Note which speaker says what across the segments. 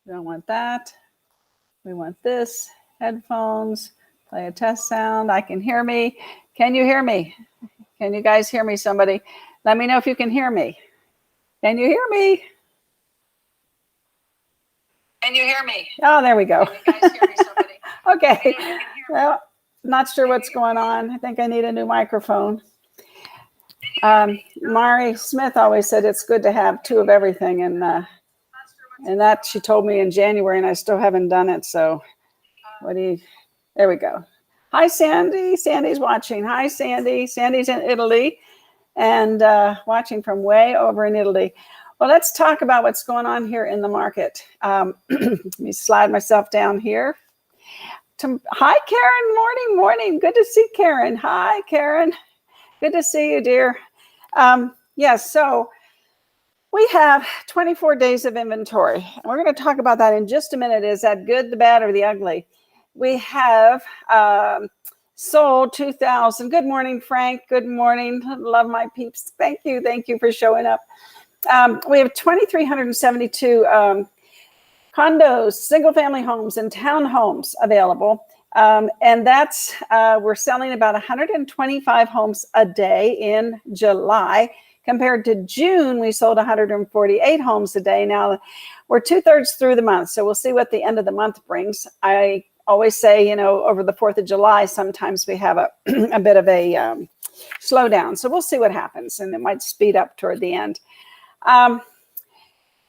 Speaker 1: We don't want that. We want this. Headphones. Play a test sound. I can hear me. Can you hear me? Can you guys hear me? Somebody, let me know if you can hear me. Can you hear me?
Speaker 2: Can you hear me?
Speaker 1: Oh, there we go.
Speaker 2: Can you guys hear me, somebody?
Speaker 1: Okay. Well, not sure what's going on. I think I need a new microphone. Mari Smith always said it's good to have two of everything, and that she told me in January, and I still haven't done it. So, there we go. Hi, Sandy. Sandy's watching. Hi, Sandy. Sandy's in Italy and watching from way over in Italy. Well, let's talk about what's going on here in the market. Let me slide myself down here. Hi, Karen. Morning. Good to see Karen. Hi, Karen. Good to see you, dear. Yes, so we have 24 days of inventory. We're going to talk about that in just a minute. Is that good, the bad, or the ugly? We have sold 2,000. Good morning, Frank. Good morning. Love my peeps. Thank you for showing up. We have 2,372 condos, single-family homes, and townhomes available. And that's, we're selling about 125 homes a day in July. Compared to June, we sold 148 homes a day. Now, we're 2/3 through the month, so we'll see what the end of the month brings. I always say, over the 4th of July, sometimes we have a bit of a slowdown. So we'll see what happens, and it might speed up toward the end.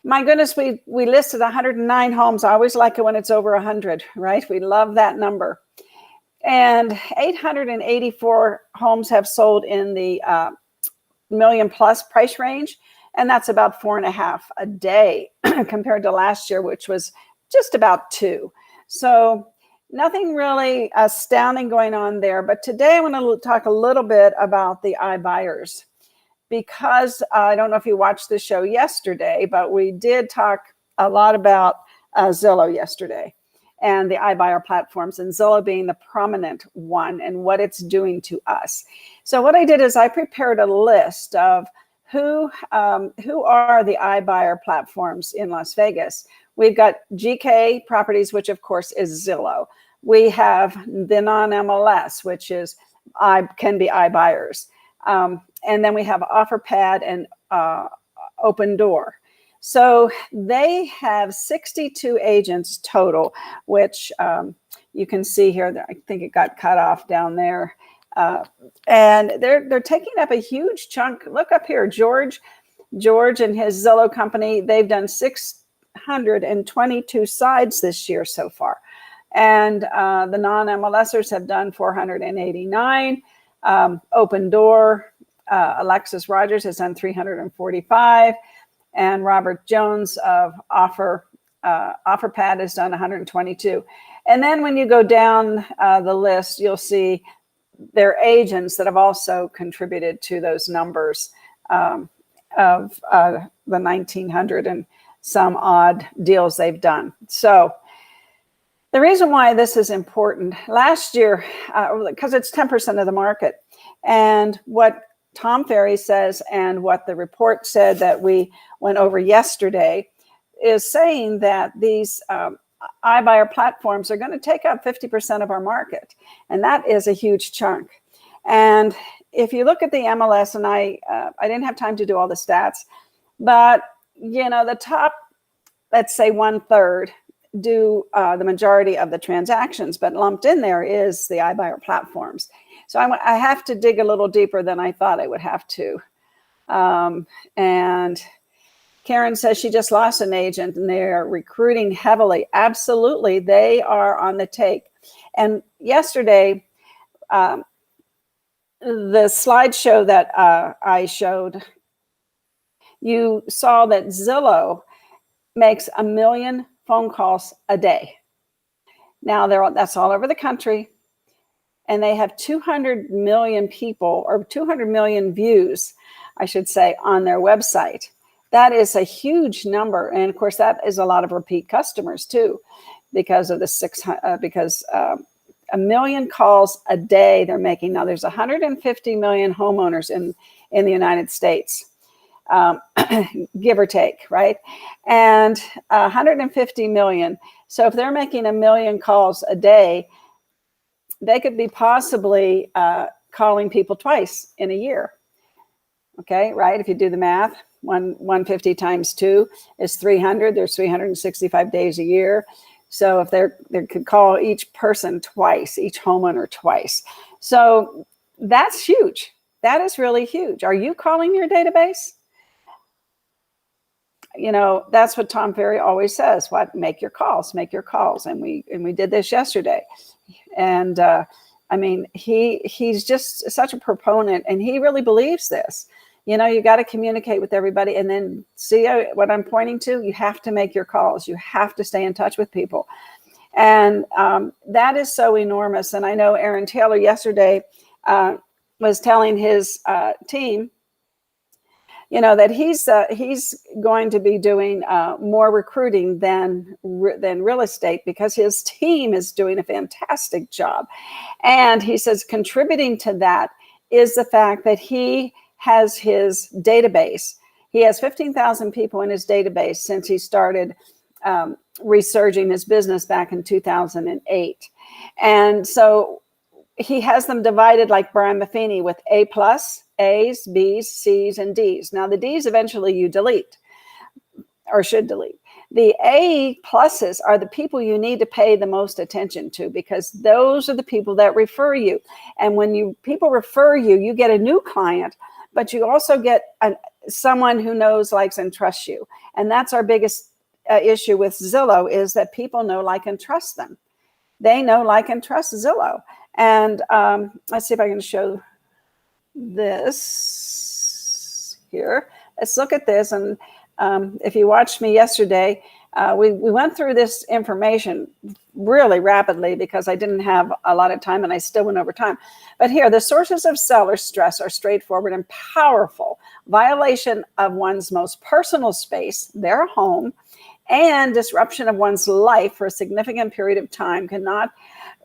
Speaker 1: My goodness, we listed 109 homes. I always like it when it's over 100, right? We love that number. And 884 homes have sold in the million plus price range. And that's about 4.5 a day compared to last year, which was just about 2. So nothing really astounding going on there. But today I want to talk a little bit about the iBuyers. Because I don't know if you watched the show yesterday, but we did talk a lot about Zillow yesterday and the iBuyer platforms, and Zillow being the prominent one and what it's doing to us. So what I did is I prepared a list of who are the iBuyer platforms in Las Vegas. We've got GK Properties, which of course is Zillow. We have the non-MLS, which can be iBuyers. And then we have OfferPad and Open Door. So they have 62 agents total, which you can see here. I think it got cut off down there. And they're taking up a huge chunk. Look up here, George and his Zillow company. They've done 622 sides this year so far. And the non-MLSers have done 489. Open Door. Alexis Rogers has done 345, and Robert Jones of OfferPad has done 122. And then when you go down the list, you'll see their agents that have also contributed to those numbers of the 1,900 and some odd deals they've done. So the reason why this is important, last year, because it's 10% of the market, and what Tom Ferry says and what the report said that we went over yesterday is saying that these iBuyer platforms are going to take up 50% of our market. And that is a huge chunk. And if you look at the MLS, and I didn't have time to do all the stats, but the top, let's say 1/3 do the majority of the transactions, but lumped in there is the iBuyer platforms. So I have to dig a little deeper than I thought I would have to. And Karen says she just lost an agent and they're recruiting heavily. Absolutely, they are on the take. And yesterday, the slideshow that I showed, you saw that Zillow makes 1 million phone calls a day. Now that's all over the country. And they have 200 million people, or 200 million views, I should say, on their website. That is a huge number. And of course, that is a lot of repeat customers too, because of the 1 million calls a day they're making. Now there's 150 million homeowners in the United States. give or take, right? And 150 million. So if they're making 1 million calls a day, they could be possibly calling people twice in a year. Okay, right? If you do the math, 150 times 2 is 300. There's 365 days a year. So if they could call each person twice, each homeowner twice. So that's huge. That is really huge. Are you calling your database? You know, that's what Tom Ferry always says. What? Make your calls, make your calls. And we did this yesterday. And I mean, he's just such a proponent, and he really believes this. You know, you got to communicate with everybody, and then see what I'm pointing to. You have to make your calls. You have to stay in touch with people. And that is so enormous. And I know Aaron Taylor yesterday was telling his team, you know, that he's going to be doing more recruiting than real estate, because his team is doing a fantastic job. And he says contributing to that is the fact that he has his database. He has 15,000 people in his database since he started resurging his business back in 2008. And so he has them divided like Brian Buffini with A+, A's, B's, C's, and D's. Now the D's eventually you delete, or should delete. The A pluses are the people you need to pay the most attention to, because those are the people that refer you. And when people refer you, you get a new client, but you also get someone who knows, likes, and trusts you. And that's our biggest issue with Zillow, is that people know, like, and trust them. They know, like, and trust Zillow. And let's see if I can show this here. Let's look at this. And if you watched me yesterday, we went through this information really rapidly because I didn't have a lot of time, and I still went over time. But here, the sources of seller stress are straightforward and powerful. Violation of one's most personal space, their home, and disruption of one's life for a significant period of time cannot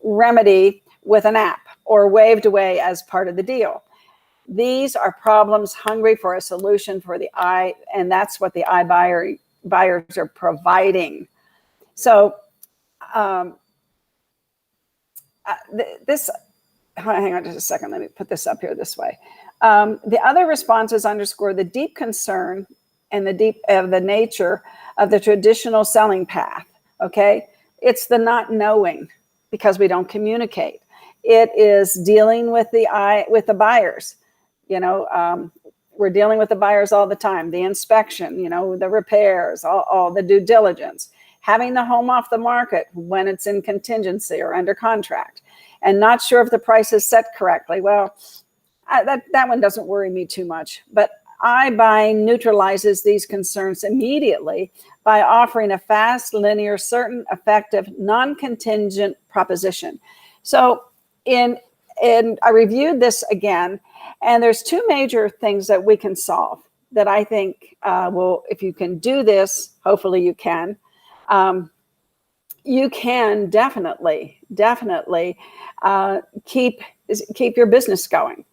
Speaker 1: remedy with an app or waved away as part of the deal. These are problems hungry for a solution for the and that's what the iBuyers are providing. So hang on just a second. Let me put this up here this way. The other responses underscore the deep concern and the nature of the traditional selling path. Okay, it's the not knowing because we don't communicate. It is dealing with the buyers. You know, we're dealing with the buyers all the time. The inspection, you know, the repairs, all the due diligence, having the home off the market when it's in contingency or under contract, and not sure if the price is set correctly. Well, that one doesn't worry me too much. But iBuying neutralizes these concerns immediately by offering a fast, linear, certain, effective, non-contingent proposition. So I reviewed this again, and there's two major things that we can solve that I think if you can do this, hopefully you can definitely keep your business going,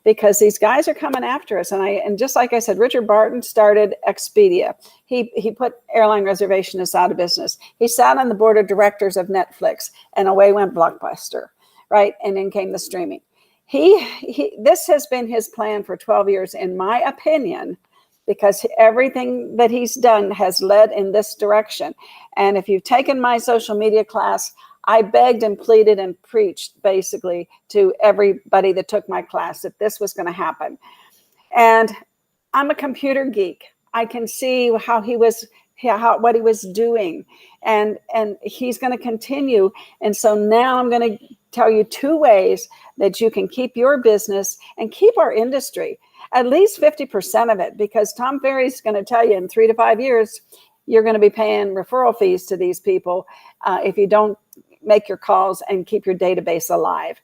Speaker 1: because these guys are coming after us. And just like I said, Richard Barton started Expedia. He put airline reservationists out of business. He sat on the board of directors of Netflix, and away went Blockbuster, right? And then came the streaming. This has been his plan for 12 years, in my opinion, because everything that he's done has led in this direction. And if you've taken my social media class, I begged and pleaded and preached basically to everybody that took my class that this was going to happen. And I'm a computer geek. I can see what he was doing, and he's going to continue. And so now I'm going to tell you two ways that you can keep your business and keep our industry, at least 50% of it, because Tom Ferry's going to tell you in 3 to 5 years, you're going to be paying referral fees to these people if you don't make your calls and keep your database alive.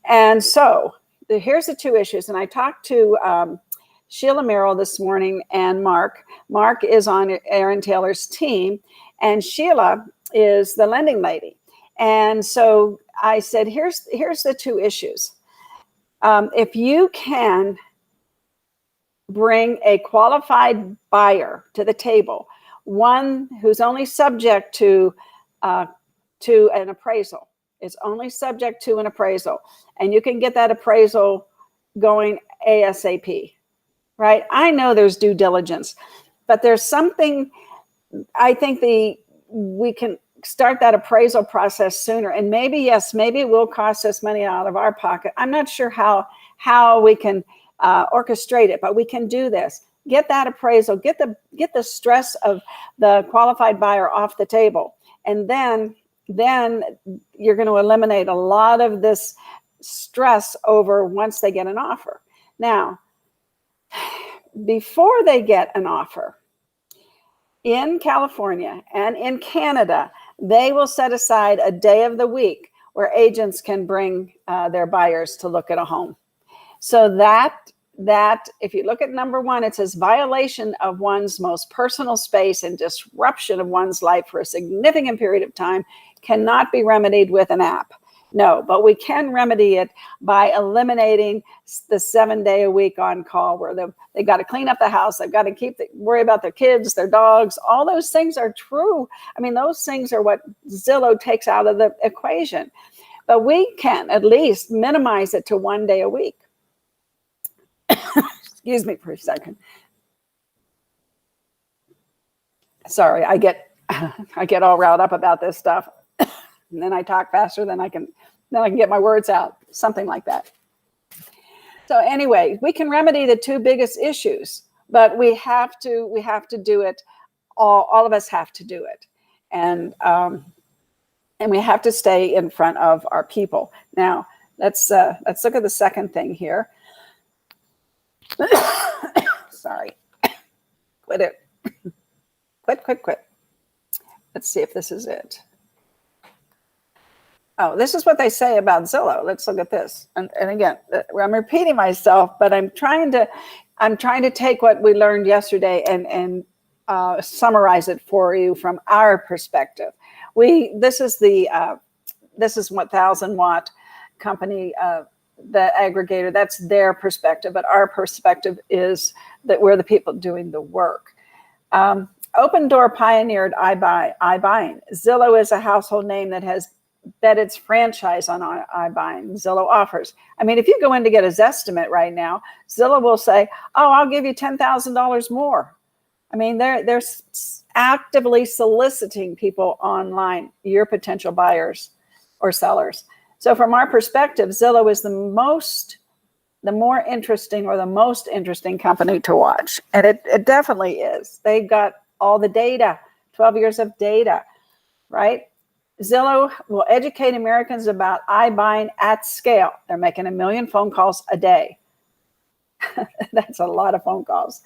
Speaker 1: And so here's the two issues. And I talked to Sheila Merrill this morning and Mark. Mark is on Aaron Taylor's team, and Sheila is the lending lady. And so I said, here's the two issues. If you can bring a qualified buyer to the table, one who's only subject to an appraisal. It's only subject to an appraisal, and you can get that appraisal going ASAP, right? I know there's due diligence, but there's something, I think we can start that appraisal process sooner. And maybe, yes, maybe it will cost us money out of our pocket. I'm not sure how we can orchestrate it, but we can do this. Get that appraisal, get the stress of the qualified buyer off the table. And then you're going to eliminate a lot of this stress over once they get an offer. Now, before they get an offer, in California and in Canada, they will set aside a day of the week where agents can bring their buyers to look at a home. So that if you look at number 1, it says violation of one's most personal space and disruption of one's life for a significant period of time cannot be remedied with an app. No, but we can remedy it by eliminating the 7-day-a-week on call where they got to clean up the house. They've got to worry about their kids, their dogs. All those things are true. I mean, those things are what Zillow takes out of the equation. But we can at least minimize it to 1 day a week. Excuse me for a second. Sorry, I get all riled up about this stuff. And then I talk faster than I can get my words out, something like that. So anyway, we can remedy the 2 biggest issues, but we have to do it. All of us have to do it, and we have to stay in front of our people. Now let's look at the second thing here. Sorry, quit it. Quit. Let's see if this is it. Oh, this is what they say about Zillow. Let's look at this. And again, I'm repeating myself, but I'm trying to take what we learned yesterday and summarize it for you from our perspective. This is 1,000 watt company, the aggregator. That's their perspective, but our perspective is that we're the people doing the work. Open Door pioneered iBuying. Zillow is a household name that has bet its franchise on iBuying. Zillow offers. I mean, if you go in to get a Zestimate right now, Zillow will say, "Oh, I'll give you $10,000 more." I mean, they're actively soliciting people online, your potential buyers or sellers. So from our perspective, Zillow is the most interesting company to watch, and it definitely is. They've got all the data, 12 years of data, right? Zillow will educate Americans about iBuying at scale. They're making 1 million phone calls a day. That's a lot of phone calls.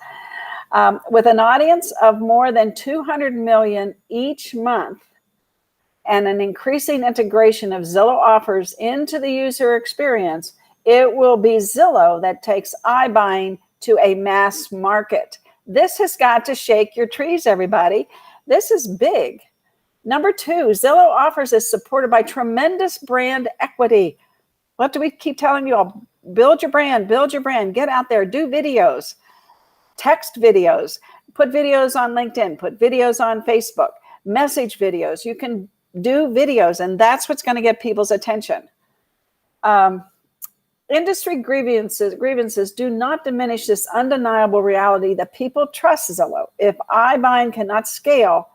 Speaker 1: With an audience of more than 200 million each month and an increasing integration of Zillow offers into the user experience, it will be Zillow that takes iBuying to a mass market. This has got to shake your trees, everybody. This is big. Number 2, Zillow offers is supported by tremendous brand equity. What do we keep telling you all? Build your brand, get out there, do videos, text videos, put videos on LinkedIn, put videos on Facebook, message videos. You can do videos, and that's what's going to get people's attention. Industry grievances do not diminish this undeniable reality that people trust Zillow. If iBuying cannot scale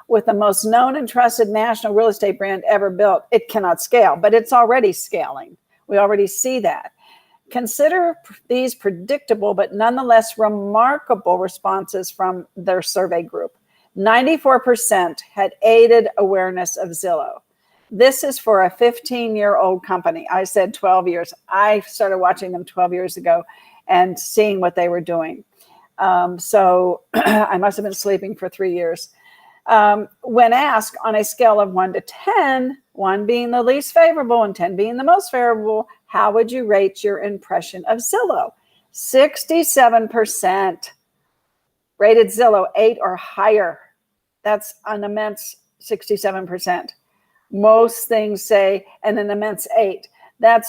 Speaker 1: with the most known and trusted national real estate brand ever built, it cannot scale, but it's already scaling. We already see that. Consider these predictable but nonetheless remarkable responses from their survey group. 94% had aided awareness of Zillow. This is for a 15-year-old company. I said 12 years. I started watching them 12 years ago and seeing what they were doing. So I must have been sleeping for 3 years. When asked on a scale of 1 to 10, 1 being the least favorable and 10 being the most favorable, how would you rate your impression of Zillow? 67% rated Zillow 8 or higher. That's an immense 67%. Most things say an immense 8. That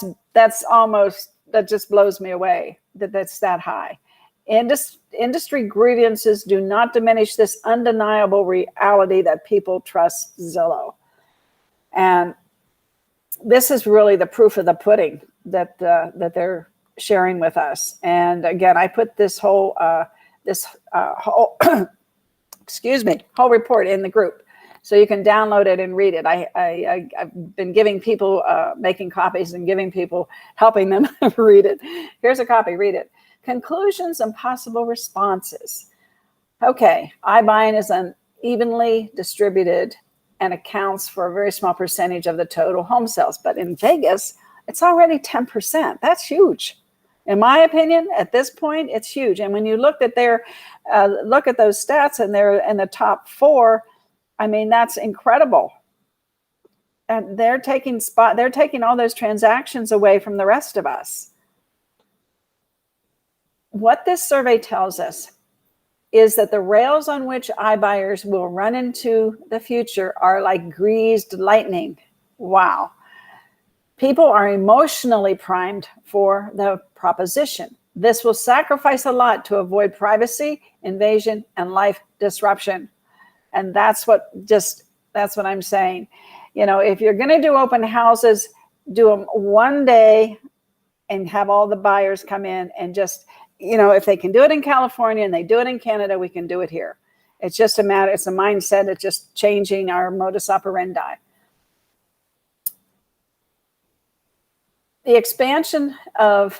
Speaker 1: just blows me away that's that high. Industry grievances do not diminish this undeniable reality that people trust Zillow. And this is really the proof of the pudding that they're sharing with us. And again, I put this whole whole whole report in the group, so you can download it and read it. I've been giving people, making copies and giving people, helping them read it. Here's a copy, read it. Conclusions and possible responses. Okay, iBuying is unevenly distributed and accounts for a very small percentage of the total home sales. But in Vegas, it's already 10%. That's huge. In my opinion, at this point, it's huge. And when you look at look at those stats and they're in the top 4, I mean, that's incredible. And they're taking all those transactions away from the rest of us. What this survey tells us is that the rails on which iBuyers will run into the future are like greased lightning. Wow. People are emotionally primed for the proposition. This will sacrifice a lot to avoid privacy, invasion, and life disruption. And that's what I'm saying. You know, if you're going to do open houses, do them one day and have all the buyers come in and just, you know, if they can do it in California and they do it in Canada, we can do it here. It's just a matter, it's a mindset. It's just changing our modus operandi. The expansion of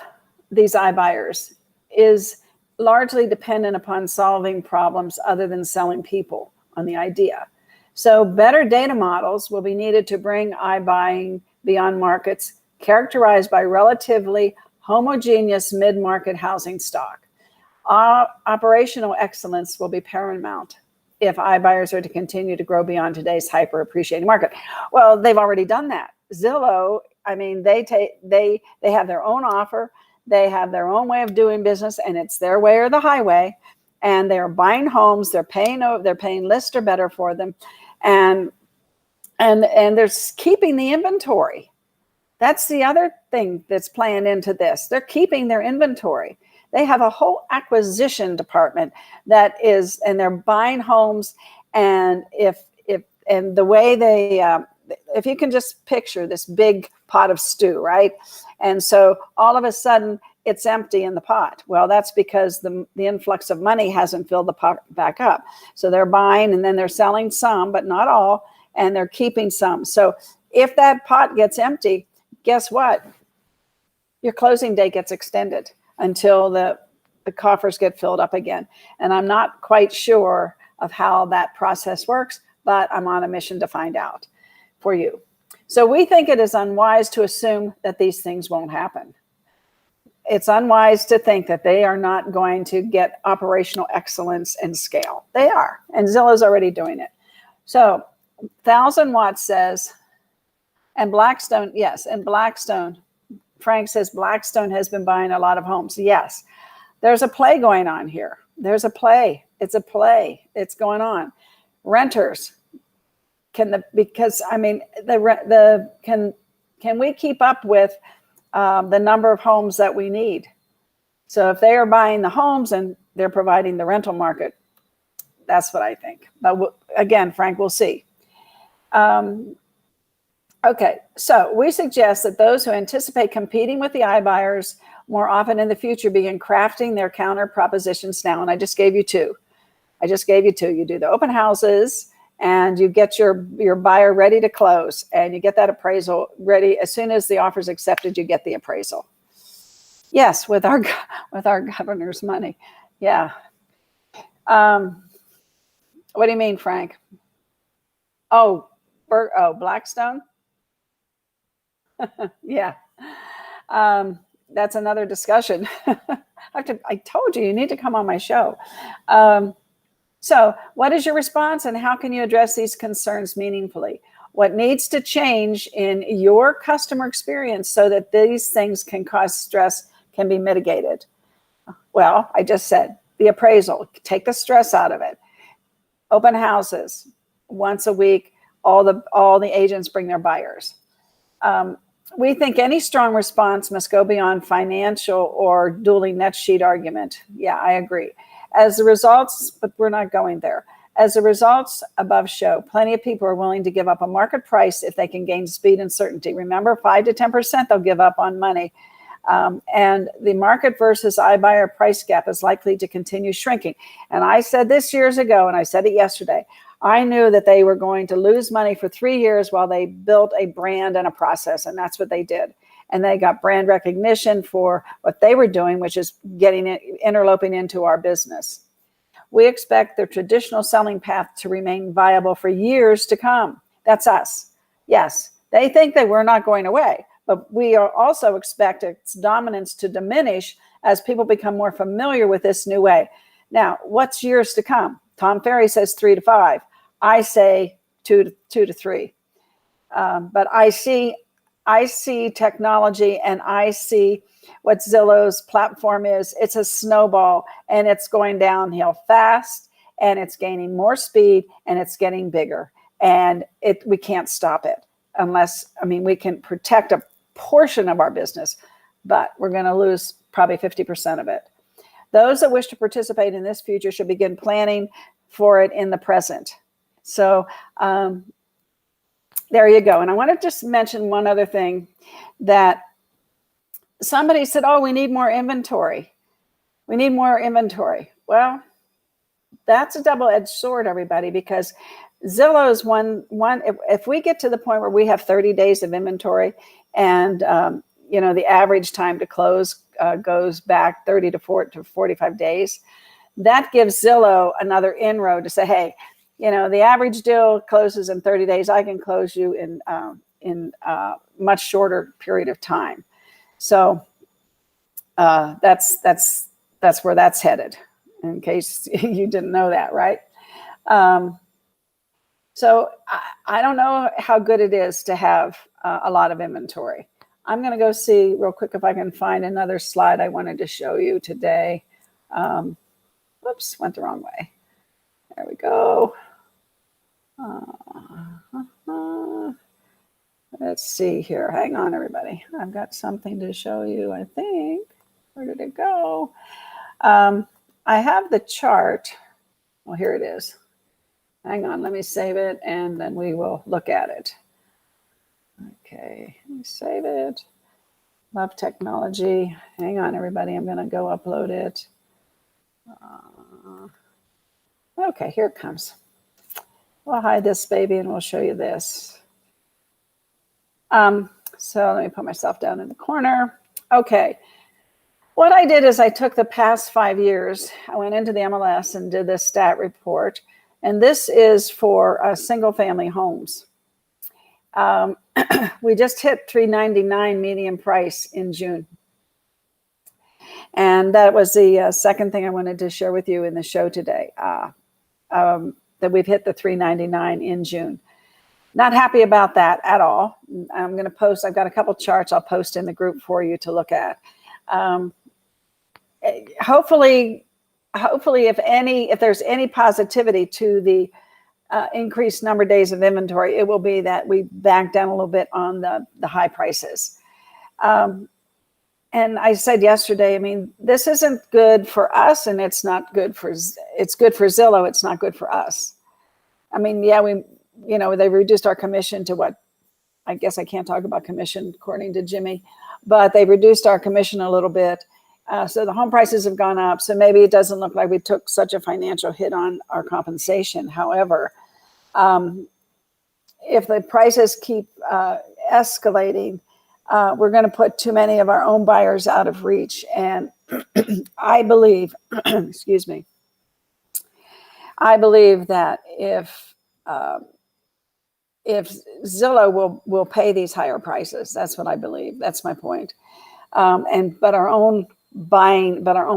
Speaker 1: these iBuyers is largely dependent upon solving problems other than selling people on the idea. So better data models will be needed to bring iBuying beyond markets characterized by relatively homogeneous mid-market housing stock. Operational excellence will be paramount if iBuyers are to continue to grow beyond today's hyper-appreciating market. Well, they've already done that. Zillow, I mean, they have their own offer, they have their own way of doing business, and it's their way or the highway. And they're buying homes, they're paying list or better for them, and they're keeping the inventory. That's the other thing that's playing into this. They're keeping their inventory. They have a whole acquisition department and they're buying homes. And and the way if you can just picture this big pot of stew, right? And so all of a sudden it's empty in the pot. Well, that's because the influx of money hasn't filled the pot back up. So they're buying and then they're selling some, but not all, and they're keeping some. So if that pot gets empty, guess what? Your closing date gets extended until the coffers get filled up again. And I'm not quite sure of how that process works, but I'm on a mission to find out for you. So we think it is unwise to assume that these things won't happen. It's unwise to think that they are not going to get operational excellence and scale. They are, and Zillow's already doing it. So 1000 Watts says, and Blackstone, yes, and Blackstone, Frank says Blackstone has been buying a lot of homes. Yes, there's a play going on here. There's a play. It's a play. It's going on. Renters, can we keep up with the number of homes that we need? So if they are buying the homes and they're providing the rental market, that's what I think. But again, Frank, we'll see. Okay, so we suggest that those who anticipate competing with the iBuyers more often in the future begin crafting their counter propositions now. And I just gave you two. You do the open houses and you get your buyer ready to close, and you get that appraisal ready. As soon as the offer is accepted, you get the appraisal. Yes, with our governor's money. Yeah. What do you mean, Frank? Blackstone? Yeah. That's another discussion. I told you need to come on my show. So what is your response, and how can you address these concerns meaningfully? What needs to change in your customer experience so that these things can cause stress can be mitigated? Well, I just said the appraisal, take the stress out of it. Open houses once a week, all the agents bring their buyers. We think any strong response must go beyond financial or dueling net sheet argument. Yeah, I agree. As the results, but we're not going there. As the results above show, plenty of people are willing to give up a market price if they can gain speed and certainty. Remember, 5 to 10% they'll give up on money. And the market versus iBuyer price gap is likely to continue shrinking. And I said this years ago, and I said it yesterday. I knew that they were going to lose money for 3 years while they built a brand and a process, and that's what they did. And they got brand recognition for what they were doing, which is getting it, interloping into our business. We expect the traditional selling path to remain viable for years to come. That's us. Yes, they think that we're not going away, but we also expect its dominance to diminish as people become more familiar with this new way. Now, what's years to come? Tom Ferry says 3 to 5. I say 2 to 3. But I see technology, and I see what Zillow's platform is. It's a snowball, and it's going downhill fast, and it's gaining more speed, and it's getting bigger. And we can't stop it unless, we can protect a portion of our business, but we're going to lose probably 50% of it. Those that wish to participate in this future should begin planning for it in the present. So there you go. And I want to just mention one other thing, that somebody said, oh, we need more inventory. We need more inventory. Well, that's a double-edged sword, everybody, because Zillow's one. If we get to the point where we have 30 days of inventory, and the average time to close goes back 30 to 45 days, that gives Zillow another inroad to say, hey, the average deal closes in 30 days. I can close you in much shorter period of time. So that's where that's headed, in case you didn't know that, right? So I don't know how good it is to have a lot of inventory. I'm going to go see real quick if I can find another slide I wanted to show you today. Whoops, went the wrong way. There we go. Let's see here. Hang on, everybody. I've got something to show you, I think. Where did it go? I have the chart. Well, here it is. Hang on, let me save it, and then we will look at it. Okay, let me save it. Love technology. Hang on, everybody. I'm going to go upload it. Okay, here it comes. We'll hide this baby, and we'll show you this. So let me put myself down in the corner. Okay. What I did is I took the past 5 years. I went into the MLS and did this stat report. And this is for single-family homes. We just hit $399 median price in June. And that was the second thing I wanted to share with you in the show today, that we've hit the $399 in June. Not happy about that at all. I'm going to post, I've got a couple charts I'll post in the group for you to look at. Hopefully, if there's any positivity to the increased number of days of inventory, it will be that we back down a little bit on the high prices. And I said yesterday, this isn't good for us, and it's not good for, it's good for Zillow. It's not good for us. Yeah, they reduced our commission to what, I guess I can't talk about commission according to Jimmy, but they reduced our commission a little bit. So the home prices have gone up. So maybe it doesn't look like we took such a financial hit on our compensation. However, if the prices keep escalating, we're going to put too many of our own buyers out of reach. And I believe, excuse me, I believe that if Zillow will pay these higher prices, that's what I believe. That's my point. But our own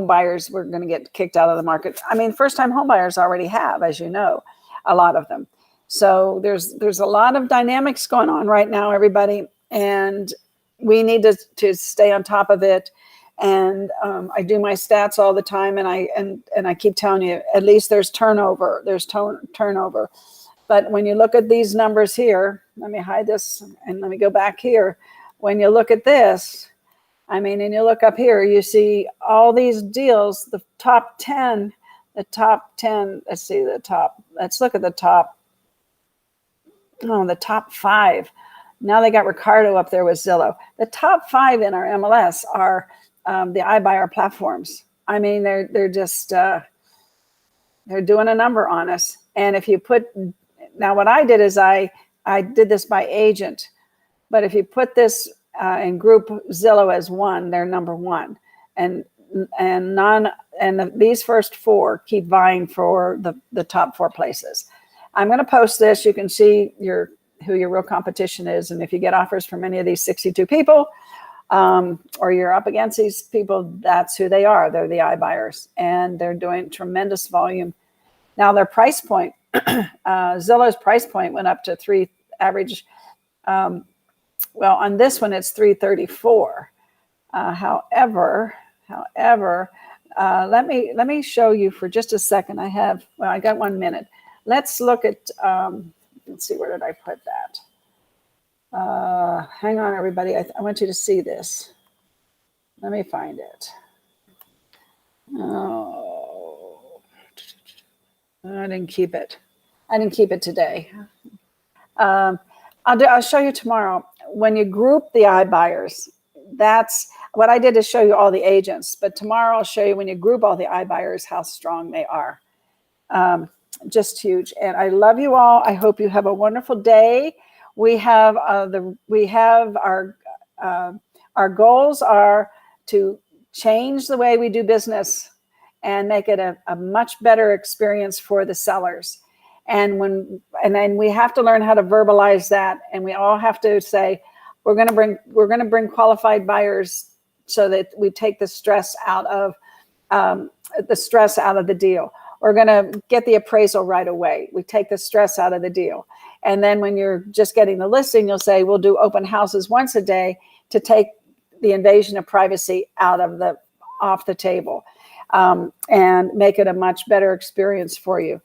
Speaker 1: buyers, we're going to get kicked out of the market. First-time home buyers already have, as you know, a lot of them. So there's a lot of dynamics going on right now, everybody, and we need to stay on top of it. And I do my stats all the time, and I keep telling you, at least there's turnover. There's turnover. But when you look at these numbers here, let me hide this and let me go back here. when you look at this, I mean, and you look up here, you see all these deals, the top 10, let's see the top, let's look at the top, the top 5. Now they got Ricardo up there with Zillow. The top 5 in our MLS are the iBuyer platforms. I mean, they're just, they're doing a number on us. And if you put, now what I did is I did this by agent, but if you put this and group Zillow as 1, they're number 1. These first 4 keep vying for the top 4 places. I'm going to post this. You can see who your real competition is. And if you get offers from any of these 62 people, or you're up against these people, that's who they are. They're the iBuyers, and they're doing tremendous volume. Now their price point, Zillow's price point went up to average. Well, on this one, it's $334. However, let me show you for just a second. I got 1 minute. Let's look at, let's see, where did I put that? Hang on, everybody. I want you to see this. Let me find it. Oh, I didn't keep it. I didn't keep it today. I'll show you tomorrow. When you group the iBuyers, that's what I did to show you all the agents. But tomorrow I'll show you when you group all the iBuyers, how strong they are. Just huge. And I love you all. I hope you have a wonderful day. We have our goals are to change the way we do business and make it a much better experience for the sellers. And then we have to learn how to verbalize that, and we all have to say we're going to bring qualified buyers so that we take the stress out of the deal. We're going to get the appraisal right away. We take the stress out of the deal. And then when you're just getting the listing, you'll say, we'll do open houses once a day to take the invasion of privacy off the table, and make it a much better experience for you.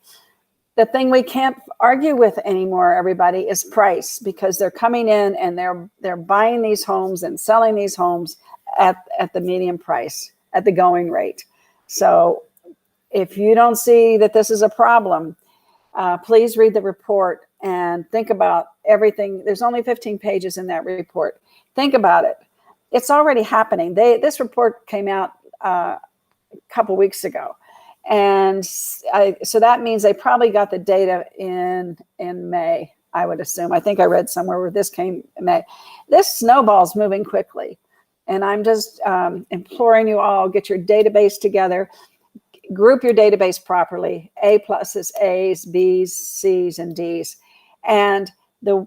Speaker 1: The thing we can't argue with anymore, everybody, is price, because they're coming in and they're buying these homes and selling these homes at the median price, at the going rate. So if you don't see that this is a problem, please read the report and think about everything. There's only 15 pages in that report. Think about it. It's already happening. This report came out a couple weeks ago. And so that means they probably got the data in May, I would assume. I think I read somewhere where this came in May. This snowball's moving quickly. And I'm just imploring you all, get your database together. Group your database properly. A pluses, A's, B's, C's, and D's. And the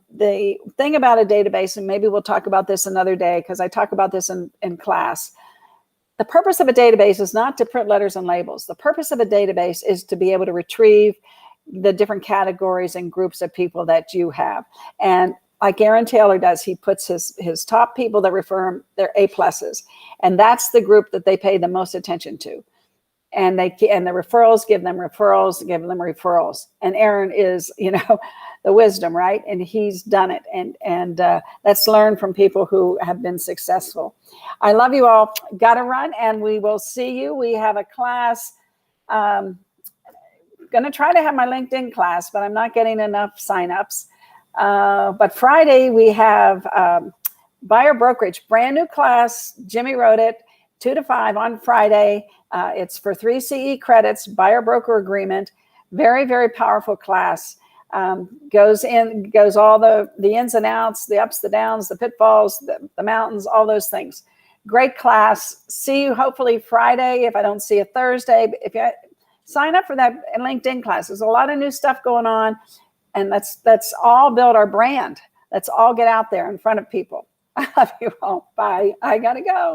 Speaker 1: thing about a database, and maybe we'll talk about this another day because I talk about this in class. The purpose of a database is not to print letters and labels. The purpose of a database is to be able to retrieve the different categories and groups of people that you have. And like Aaron Taylor does, he puts his top people that refer him, they're A pluses. And that's the group that they pay the most attention to. And the referrals give them referrals. And Aaron is, the wisdom, right? And he's done it. And let's learn from people who have been successful. I love you all. Got to run, and we will see you. We have a class. Going to try to have my LinkedIn class, but I'm not getting enough signups. But Friday we have buyer brokerage, brand new class. Jimmy wrote it, 2 to 5 on Friday. It's for 3 CE credits, buyer broker agreement. Very, very powerful class. Goes all the ins and outs, the ups, the downs, the pitfalls, the mountains, all those things. Great class. See you hopefully Friday. If I don't see you Thursday, if you sign up for that LinkedIn class, there's a lot of new stuff going on, and let's all build our brand. Let's all get out there in front of people. I love you all. Bye. I gotta go.